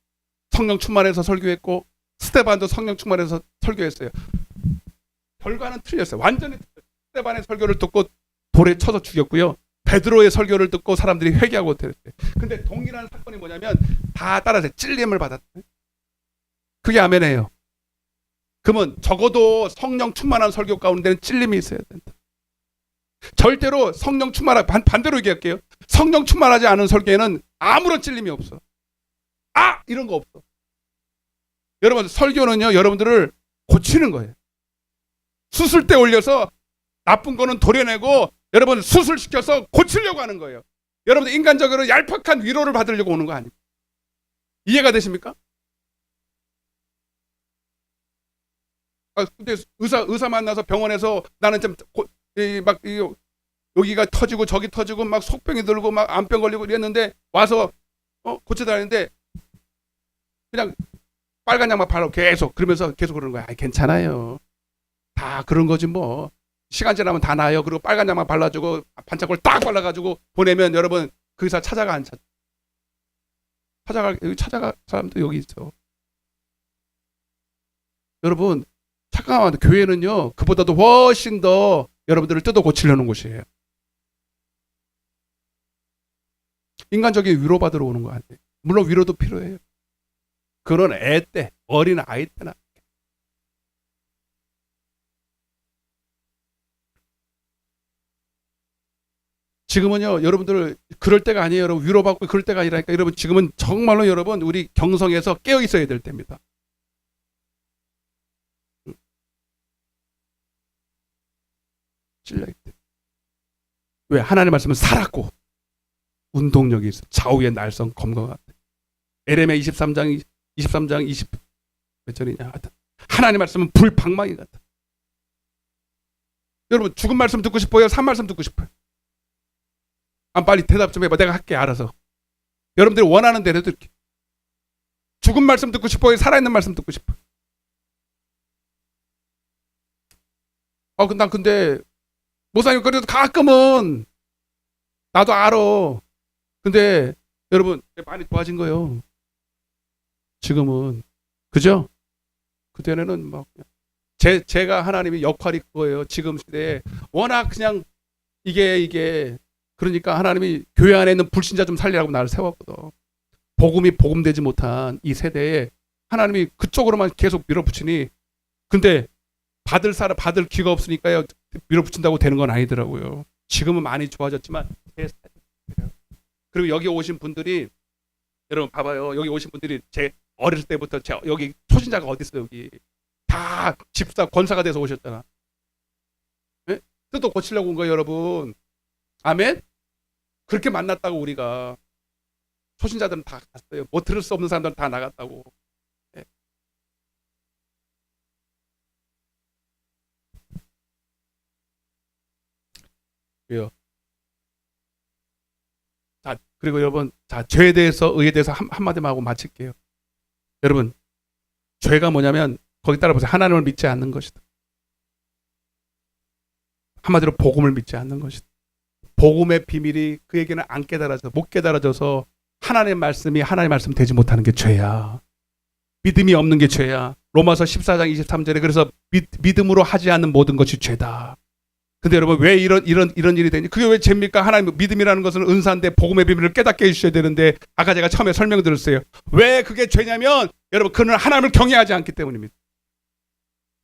성령 충만해서 설교했고 스데반도 성령 충만해서 설교했어요. 결과는 틀렸어요. 완전히 틀렸어요. 스데반의 설교를 듣고 돌에 쳐서 죽였고요. 베드로의 설교를 듣고 사람들이 회개하고 됐어요. 근데 동일한 사건이 뭐냐면 다 따라서 찔림을 받았어요. 그게 아멘이에요. 그러면 적어도 성령 충만한 설교 가운데는 찔림이 있어야 된다. 절대로 성령 충만한 반대로 얘기할게요. 성령 충만하지 않은 설교에는 아무런 찔림이 없어. 이런 거 없어. 여러분 설교는요 여러분들을 고치는 거예요. 수술대 올려서 나쁜 거는 도려내고 여러분 수술시켜서 고치려고 하는 거예요. 여러분들 인간적으로 얄팍한 위로를 받으려고 오는 거 아니에요. 이해가 되십니까? 근데 의사 만나서 병원에서 나는 좀 여기가 터지고 저기 터지고 막 속병이 들고 막 암병 걸리고 이랬는데 와서 고쳐달라는데 그냥 빨간 약만 바르고 계속 그러는 거야. 괜찮아요. 다 그런 거지 뭐. 시간 지나면 다 나요. 그리고 빨간 약만 발라주고 반짝골 딱 발라가지고 보내면 여러분 그 의사 찾아가 안 찾아갈 사람도 여기 있어. 여러분 잠깐만 교회는요 그보다도 훨씬 더 여러분들을 뜯어 고치려는 곳이에요. 인간적인 위로받으러 오는 거 아니에요. 물론 위로도 필요해요. 그런 애 때 어린 아이 때나 지금은요 여러분들 그럴 때가 아니에요. 여러분 위로받고 그럴 때가 아니라니까. 여러분 지금은 정말로 여러분 우리 경성에서 깨어 있어야 될 때입니다. 찔려있대. 왜? 하나님 말씀은 살았고 운동력이 있어. 좌우의 날성 검거 같아. 에레미야 23장 20 몇 절이냐. 하나님 말씀은 불방망이 같아. 여러분 죽은 말씀 듣고 싶어요? 산 말씀 듣고 싶어요? 빨리 대답 좀 해봐. 내가 할게 알아서. 여러분들이 원하는 대로 듣게. 죽은 말씀 듣고 싶어요? 살아있는 말씀 듣고 싶어요? 난 근데 목사님 그래도 가끔은 나도 알아. 근데 여러분 많이 좋아진 거예요. 지금은 그죠? 그전에는 막 제가 하나님의 역할이 그거예요. 지금 시대에 워낙 그냥 이게 그러니까 하나님이 교회 안에 있는 불신자 좀 살리라고 나를 세웠거든. 복음이 복음되지 못한 이 세대에 하나님이 그쪽으로만 계속 밀어붙이니 근데 받을 기가 없으니까요 밀어붙인다고 되는 건 아니더라고요. 지금은 많이 좋아졌지만 제 스타일이에요. 그리고 여기 오신 분들이 여러분 봐봐요. 여기 오신 분들이 제 어렸을 때부터 여기 초신자가 어디 있어요? 여기 다 집사 권사가 돼서 오셨잖아. 네? 뜻도 고치려고 온 거예요, 여러분. 아멘. 그렇게 만났다고 우리가 초신자들은 다 갔어요. 뭐 들을 수 없는 사람들은 다 나갔다고. 네. 왜요? 자, 그리고 여러분, 자, 죄에 대해서, 의에 대해서 한마디만 하고 마칠게요. 여러분, 죄가 뭐냐면, 거기 따라 보세요. 하나님을 믿지 않는 것이다. 한마디로 복음을 믿지 않는 것이다. 복음의 비밀이 그에게는 안 깨달아져, 못 깨달아져서 하나님의 말씀이 하나님의 말씀 되지 못하는 게 죄야. 믿음이 없는 게 죄야. 로마서 14장 23절에 그래서 믿음으로 하지 않는 모든 것이 죄다. 근데 여러분 왜 이런 일이 되니? 그게 왜 죄입니까? 하나님 믿음이라는 것은 은사인데 복음의 비밀을 깨닫게 해주셔야 되는데 아까 제가 처음에 설명드렸어요. 왜 그게 죄냐면 여러분 그는 하나님을 경외하지 않기 때문입니다.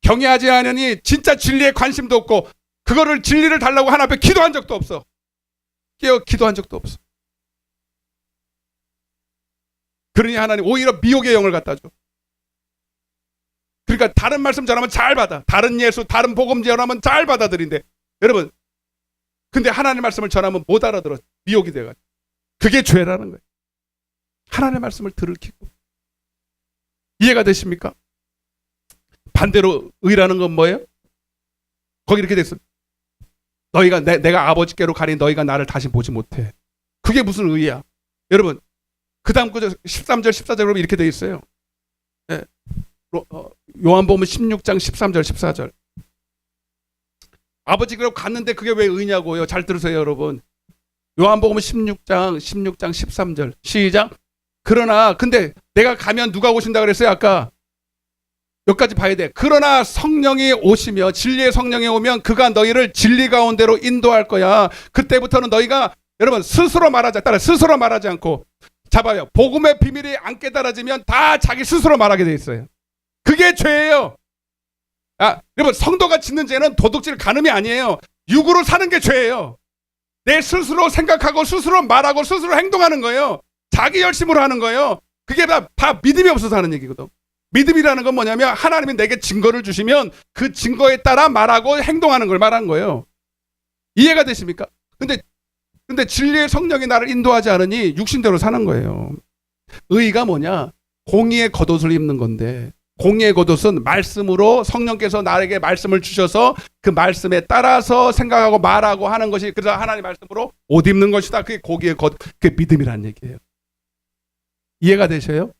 경외하지 않으니 진짜 진리에 관심도 없고 그거를 진리를 달라고 하나님 앞에 기도한 적도 없어. 기도한 적도 없어. 그러니 하나님 오히려 미혹의 영을 갖다 줘. 그러니까 다른 말씀 전하면 잘 받아. 다른 예수, 다른 복음 전하면 잘 받아들인대. 여러분, 근데 하나님의 말씀을 전하면 못 알아들어. 미혹이 돼가지고. 그게 죄라는 거예요. 하나님의 말씀을 들을 키고. 이해가 되십니까? 반대로 의라는 건 뭐예요? 거기 이렇게 됐어. 너희가 내가 아버지께로 가니 너희가 나를 다시 보지 못해. 그게 무슨 의야? 여러분, 그 다음 구절 13절 14절로 이렇게 돼 있어요. 네. 요한복음 16장 13절 14절. 아버지께로 갔는데 그게 왜 의냐고요? 잘 들으세요, 여러분. 요한복음 16장 13절 시작. 그러나 근데 내가 가면 누가 오신다 그랬어요? 아까 여기까지 봐야 돼. 그러나 성령이 오시며 진리의 성령이 오면 그가 너희를 진리 가운데로 인도할 거야. 그때부터는 너희가 여러분 스스로 말하지 않고 잡아요. 복음의 비밀이 안 깨달아지면 다 자기 스스로 말하게 돼 있어요. 그게 죄예요. 여러분 성도가 짓는 죄는 도둑질 간음이 아니에요. 육으로 사는 게 죄예요. 내 스스로 생각하고 스스로 말하고 스스로 행동하는 거예요. 자기 열심으로 하는 거예요. 그게 다 믿음이 없어서 하는 얘기거든. 믿음이라는 건 뭐냐면 하나님이 내게 증거를 주시면 그 증거에 따라 말하고 행동하는 걸 말하는 거예요. 이해가 되십니까? 근데 진리의 성령이 나를 인도하지 않으니 육신대로 사는 거예요. 의가 뭐냐? 공의의 겉옷을 입는 건데 공의의 겉옷은 말씀으로 성령께서 나에게 말씀을 주셔서 그 말씀에 따라서 생각하고 말하고 하는 것이 그래서 하나님의 말씀으로 옷 입는 것이다. 그게 공의의 겉, 그게 믿음이라는 얘기예요. 이해가 되셔요?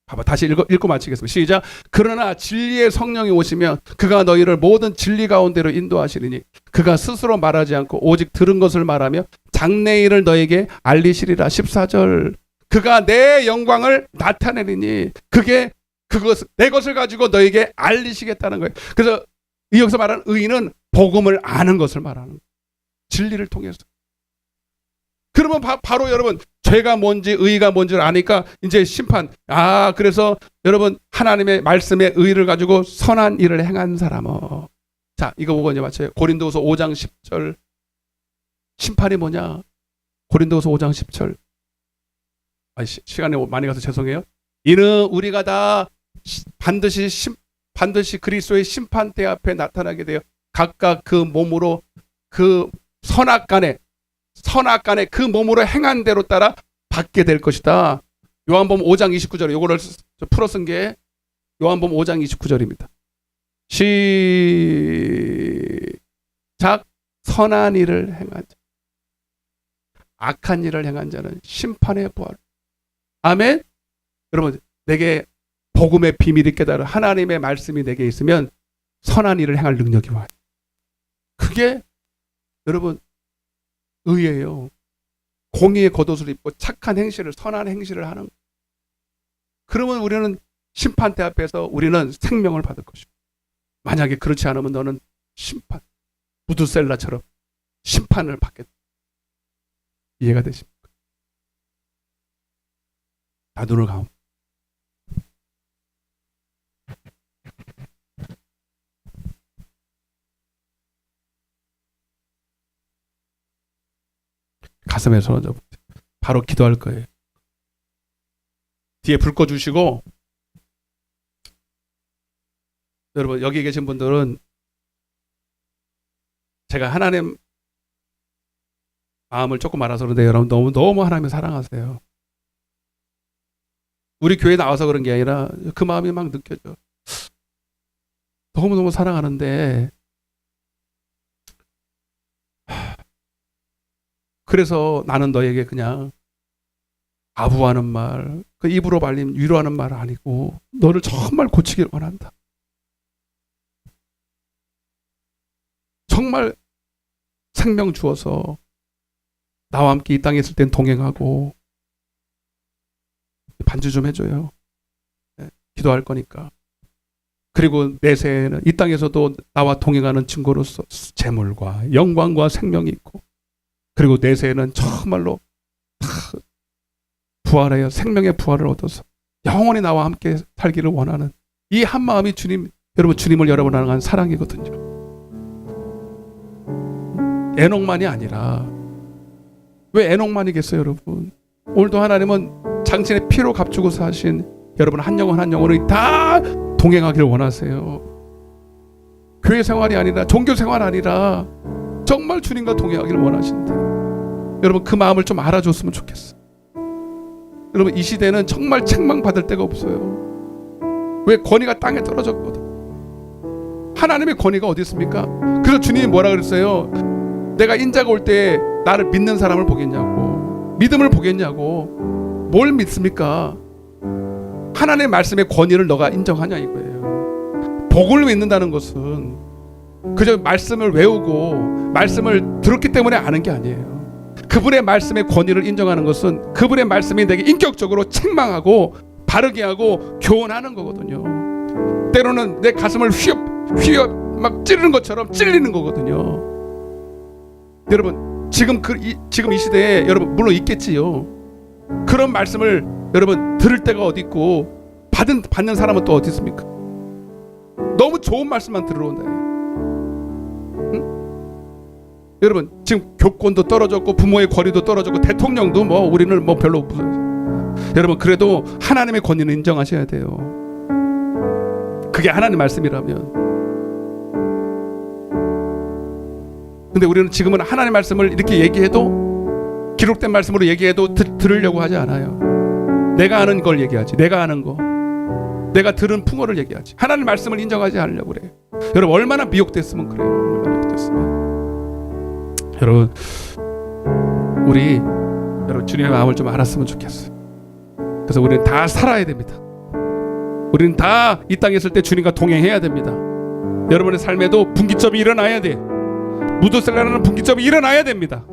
봐봐, 다시 읽고 마치겠습니다. 시작. 그러나 진리의 성령이 오시면 그가 너희를 모든 진리 가운데로 인도하시리니 그가 스스로 말하지 않고 오직 들은 것을 말하며 장래일을 너에게 알리시리라. 14절. 그가 내 영광을 나타내리니 내 것을 가지고 너에게 알리시겠다는 거예요. 그래서 여기서 말하는 의인은 복음을 아는 것을 말하는 거예요. 진리를 통해서. 그러면 바로 여러분 죄가 뭔지 의가 뭔지를 아니까 이제 심판. 그래서 여러분 하나님의 말씀의 의를 가지고 선한 일을 행한 사람은 자 이거 보고 이제 맞춰요. 고린도후서 5장 10절 심판이 뭐냐? 고린도후서 5장 10절 시간이 많이 가서 죄송해요. 이는 우리가 다 반드시 그리스도의 심판대 앞에 나타나게 되어 각각 그 몸으로 그 선악간에 그 몸으로 행한 대로 따라 받게 될 것이다. 요한복음 5장 29절 요거를 풀어 쓴 게 요한복음 5장 29절입니다. 시작. 선한 일을 행한 자 악한 일을 행한 자는 심판에 부활. 아멘. 여러분 내게 복음의 비밀이 깨달아 하나님의 말씀이 내게 있으면 선한 일을 행할 능력이 와요. 그게 여러분 의예요. 공의의 겉옷을 입고 착한 행실을 선한 행실을 하는. 그러면 우리는 심판대 앞에서 우리는 생명을 받을 것이고 만약에 그렇지 않으면 너는 심판 무드셀라처럼 심판을 받겠다. 이해가 되십니까? 다 눈을 감고 가슴에 손 얹어 바로 기도할 거예요. 뒤에 불 꺼주시고, 여러분 여기 계신 분들은 제가 하나님 마음을 조금 알아서 그런데 여러분 너무 하나님을 사랑하세요. 우리 교회 나와서 그런 게 아니라 그 마음이 막 느껴져. 너무너무 사랑하는데, 그래서 나는 너에게 그냥 아부하는 말, 그 입으로 발린 위로하는 말 아니고 너를 정말 고치길 원한다. 정말 생명 주어서 나와 함께 이 땅에 있을 땐 동행하고 반주 좀 해줘요. 네, 기도할 거니까. 그리고 내세에는 이 땅에서도 나와 동행하는 친구로서 재물과 영광과 생명이 있고, 그리고 내세에는 정말로 부활하여 생명의 부활을 얻어서 영원히 나와 함께 살기를 원하는 이 한 마음이 여러분 주님을 여러분 향한 사랑이거든요. 에녹만이 아니라, 왜 에녹만이겠어요, 여러분? 오늘도 하나님은 당신의 피로 값주고 사신 여러분 한 영혼 한 영혼을 다 동행하기를 원하세요. 교회 생활이 아니라, 종교 생활 아니라 정말 주님과 동행하기를 원하신대. 여러분 그 마음을 좀 알아줬으면 좋겠어. 여러분 이 시대는 정말 책망받을 데가 없어요. 왜? 권위가 땅에 떨어졌거든. 하나님의 권위가 어디 있습니까? 그래서 주님이 뭐라 그랬어요? 내가 인자가 올 때 나를 믿는 사람을 보겠냐고, 믿음을 보겠냐고. 뭘 믿습니까? 하나님의 말씀의 권위를 너가 인정하냐 이거예요. 복을 믿는다는 것은 그저 말씀을 외우고 말씀을 들었기 때문에 아는 게 아니에요. 그분의 말씀의 권위를 인정하는 것은 그분의 말씀이 내게 인격적으로 책망하고 바르게 하고 교훈하는 거거든요. 때로는 내 가슴을 휘어 막 찌르는 것처럼 찔리는 거거든요. 여러분 지금 이 시대에 여러분 물론 있겠지요. 그런 말씀을 여러분 들을 때가 어디 있고 받는 사람은 또 어디 있습니까? 너무 좋은 말씀만 들어온다. 응? 여러분 지금 교권도 떨어졌고 부모의 권위도 떨어졌고 대통령도 뭐 우리는 뭐 별로 무서워요. 여러분 그래도 하나님의 권위는 인정하셔야 돼요. 그게 하나님 말씀이라면. 근데 우리는 지금은 하나님 말씀을 이렇게 얘기해도, 기록된 말씀으로 얘기해도 들으려고 하지 않아요. 내가 아는 걸 얘기하지. 내가 아는 거, 내가 들은 풍어를 얘기하지. 하나님 말씀을 인정하지 않으려고 그래요. 여러분 얼마나 미혹됐으면 그래요. 얼마나 미혹됐으면. 여러분 여러분 주님의 마음을 좀 알았으면 좋겠어요. 그래서 우리는 다 살아야 됩니다. 우리는 다 이 땅에 있을 때 주님과 동행해야 됩니다. 여러분의 삶에도 분기점이 일어나야 돼. 무드셀라라는 분기점이 일어나야 됩니다.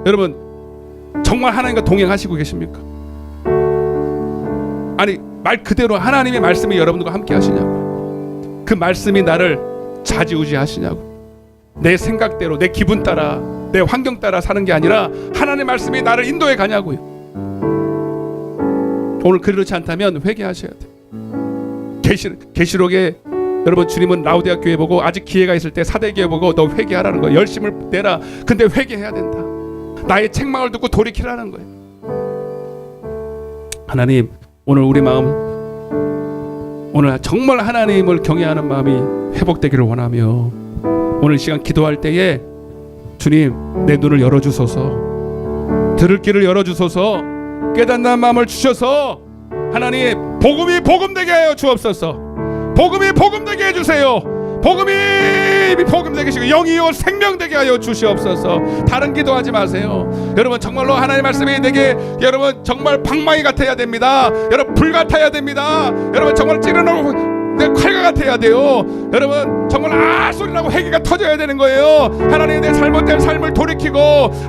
여러분 정말 하나님과 동행하시고 계십니까? 아니 말 그대로 하나님의 말씀이 여러분들과 함께 하시냐고. 그 말씀이 나를 좌지우지하시냐고. 내 생각대로 내 기분 따라 내 환경 따라 사는 게 아니라 하나님의 말씀이 나를 인도해 가냐고요. 오늘 그렇지 않다면 회개하셔야 돼요. 계시록에 여러분 주님은 라우디아 교회 보고 아직 기회가 있을 때 사대 교회 보고 너 회개하라는 거예요. 열심을 내라. 근데 회개해야 된다. 나의 책망을 듣고 돌이키라는 거예요. 하나님 오늘 우리 마음, 오늘 정말 하나님을 경외하는 마음이 회복되기를 원하며 오늘 시간 기도할 때에 주님 내 눈을 열어주소서, 들을 길을 열어주소서, 깨닫는 마음을 주셔서 하나님 복음이 복음되게 하여 주옵소서. 복음이 복음되게 해주세요. 복음이 복음되게 하시고 영이요 생명되게 하여 주시옵소서. 다른 기도하지 마세요. 여러분 정말로 하나님의 말씀이 내게 여러분 정말 방망이 같아야 됩니다. 여러분 불 같아야 됩니다. 여러분 정말 찌르는 내 칼과 같아야 돼요. 여러분 정말 소리 나고 회개가 터져야 되는 거예요. 하나님 내 잘못된 삶을 돌이키고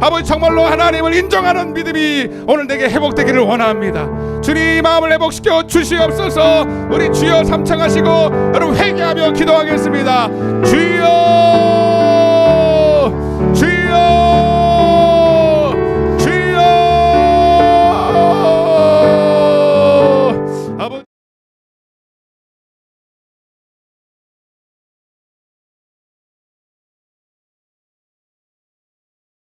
아버지 정말로 하나님을 인정하는 믿음이 오늘 내게 회복되기를 원합니다. 주님 마음을 회복시켜 주시옵소서. 우리 주여 삼창하시고 여러분 회개하며 기도하겠습니다. 주여